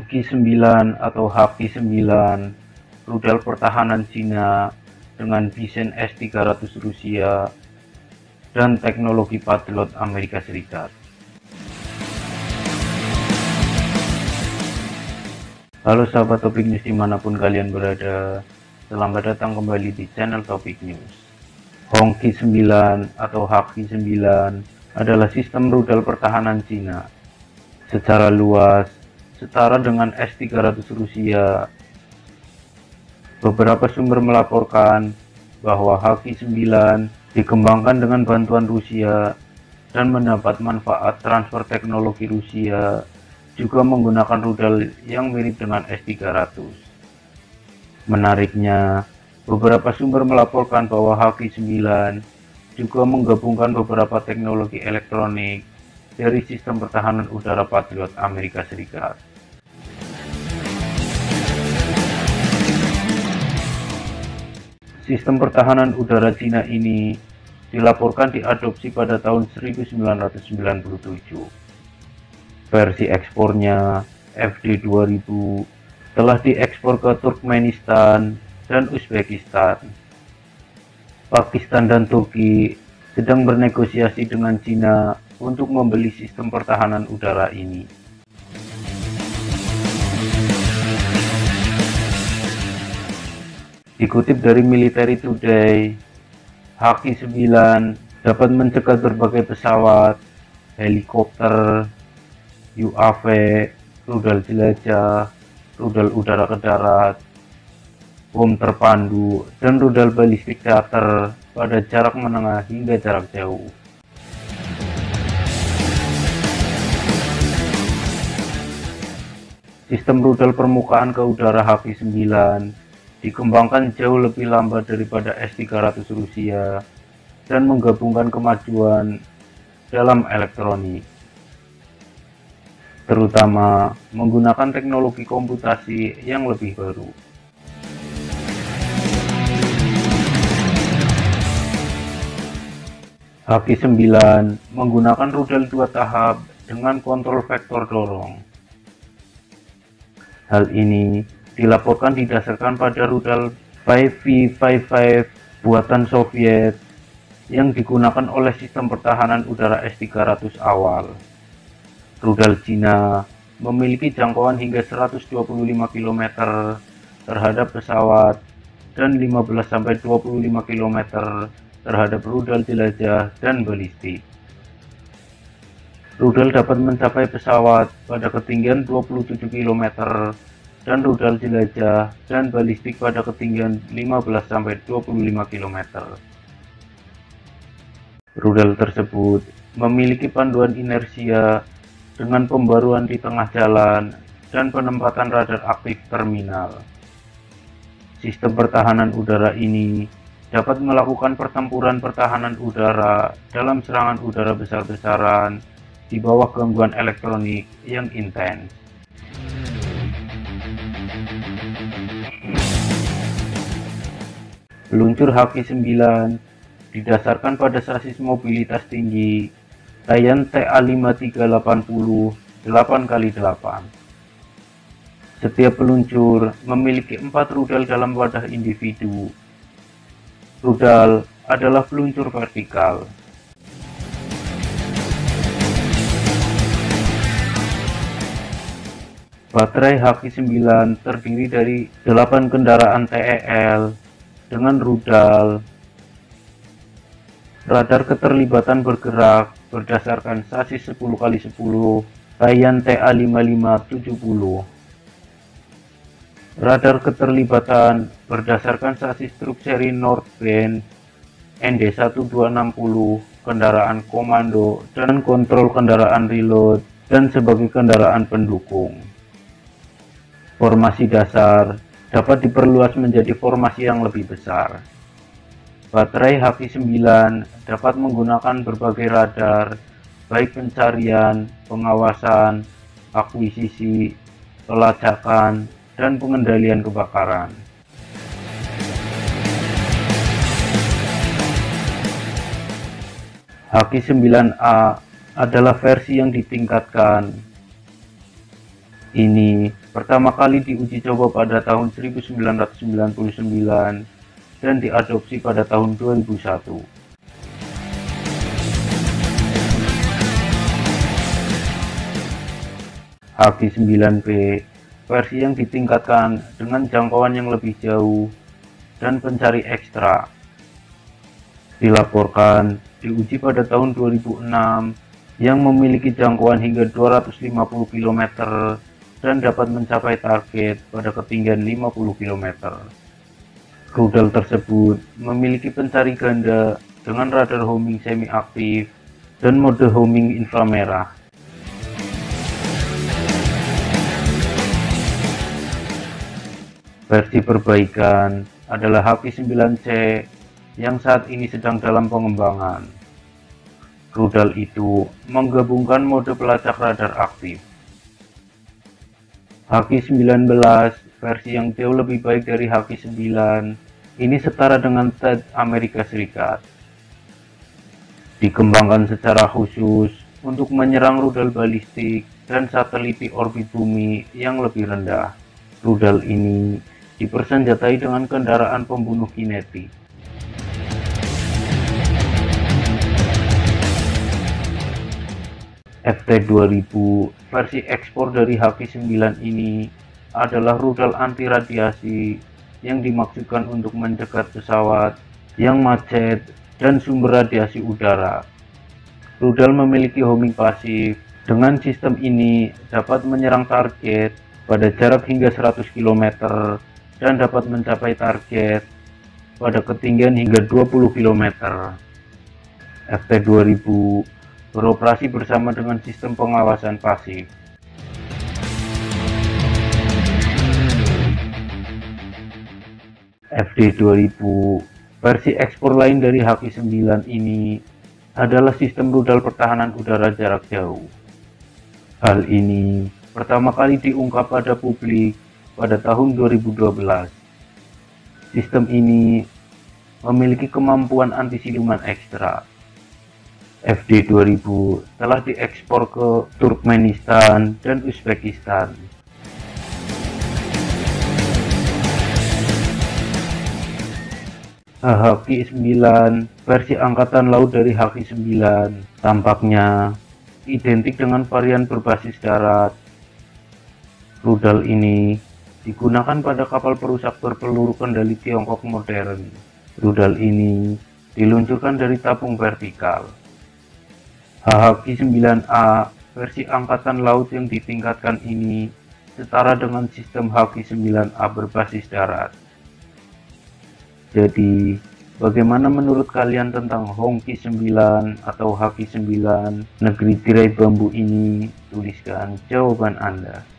Hongqi 9 atau Haki-9, rudal pertahanan Cina dengan desain S-300 Rusia dan teknologi Patriot Amerika Serikat. Halo sahabat Topik News dimanapun kalian berada, selamat datang kembali di channel Topik News. Hongqi 9 atau Haki 9 adalah sistem rudal pertahanan Cina. Secara luas, setara dengan S-300 Rusia. Beberapa sumber melaporkan bahwa Haki 9 dikembangkan dengan bantuan Rusia dan mendapat manfaat transfer teknologi Rusia, juga menggunakan rudal yang mirip dengan S-300. Menariknya, beberapa sumber melaporkan bahwa Haki 9 juga menggabungkan beberapa teknologi elektronik dari sistem pertahanan udara Patriot Amerika Serikat. Sistem pertahanan udara Cina ini dilaporkan diadopsi pada tahun 1997. Versi ekspornya FD-2000 telah diekspor ke Turkmenistan dan Uzbekistan. Pakistan dan Turki sedang bernegosiasi dengan Cina untuk membeli sistem pertahanan udara ini. Dikutip dari Military Today, Haki 9 dapat mencegat berbagai pesawat, helikopter, UAV, rudal jelajah, rudal udara ke darat, bom terpandu, dan rudal balistik teater pada jarak menengah hingga jarak jauh. Sistem rudal permukaan ke udara Haki 9 dikembangkan jauh lebih lambat daripada S-300 Rusia dan menggabungkan kemajuan dalam elektronik, terutama menggunakan teknologi komputasi yang lebih baru. Haki 9 menggunakan rudal 2 tahap dengan kontrol vektor dorong. Hal ini dilaporkan didasarkan pada rudal 5V55 buatan Soviet yang digunakan oleh sistem pertahanan udara S-300 awal. Rudal Cina memiliki jangkauan hingga 125 km terhadap pesawat dan 15-25 km terhadap rudal jelajah dan balistik. Rudal dapat mencapai pesawat pada ketinggian 27 km dan rudal jelajah dan balistik pada ketinggian 15-25 km. Rudal tersebut memiliki panduan inersia dengan pembaruan di tengah jalan dan penempatan radar aktif terminal. Sistem pertahanan udara ini dapat melakukan pertempuran pertahanan udara dalam serangan udara besar-besaran di bawah gangguan elektronik yang intens. Peluncur Haki 9 didasarkan pada sasis mobilitas tinggi Taiyuan TA-5380 8x8. Setiap peluncur memiliki 4 rudal dalam wadah individu. Rudal adalah peluncur vertikal. Baterai Haki 9 terdiri dari 8 kendaraan TEL dengan rudal. Radar keterlibatan bergerak berdasarkan sasis 10x10 Taiyuan TA-5570. Radar keterlibatan berdasarkan sasis truk seri Nordband ND1260, kendaraan komando dan kontrol kendaraan reload, dan sebagai kendaraan pendukung. Formasi dasar dapat diperluas menjadi formasi yang lebih besar. Baterai Haki 9 dapat menggunakan berbagai radar, baik pencarian, pengawasan, akuisisi, pelacakan, dan pengendalian kebakaran. Haki 9A adalah versi yang ditingkatkan. Ini pertama kali diuji coba pada tahun 1999 dan diadopsi pada tahun 2001. Haki-9P versi yang ditingkatkan dengan jangkauan yang lebih jauh dan pencari ekstra. Dilaporkan diuji pada tahun 2006 yang memiliki jangkauan hingga 250 km dan dapat mencapai target pada ketinggian 50 km. Rudal tersebut memiliki pencari ganda dengan radar homing semi-aktif dan mode homing inframerah. Versi perbaikan adalah Haki-9C yang saat ini sedang dalam pengembangan. Rudal itu menggabungkan mode pelacak radar aktif. Haki-19 versi yang jauh lebih baik dari Haki-9 ini setara dengan THAAD Amerika Serikat. Dikembangkan secara khusus untuk menyerang rudal balistik dan satelit di orbit bumi yang lebih rendah. Rudal ini dipersenjatai dengan kendaraan pembunuh kinetik. FT-2000 versi ekspor dari Haki-9 ini adalah rudal anti radiasi yang dimaksudkan untuk mencegat pesawat yang macet dan sumber radiasi udara. Rudal memiliki homing pasif. Dengan sistem ini dapat menyerang target pada jarak hingga 100 km dan dapat mencapai target pada ketinggian hingga 20 km. FT-2000 beroperasi bersama dengan sistem pengawasan pasif. FD-2000 versi ekspor lain dari Haki-9 ini adalah sistem rudal pertahanan udara jarak jauh. Hal ini pertama kali diungkap pada publik pada tahun 2012. Sistem ini memiliki kemampuan anti siluman ekstra. FD-2000 telah diekspor ke Turkmenistan dan Uzbekistan. Haki-9 versi angkatan laut dari Haki-9 tampaknya identik dengan varian berbasis darat. Rudal ini digunakan pada kapal perusak berpeluru kendali Tiongkok modern. Rudal ini diluncurkan dari tabung vertikal. Haki-9A versi angkatan laut yang ditingkatkan ini setara dengan sistem Haki-9A berbasis darat. Jadi, bagaimana menurut kalian tentang Hongki-9 atau Haki-9 negeri tirai bambu ini? Tuliskan jawaban Anda.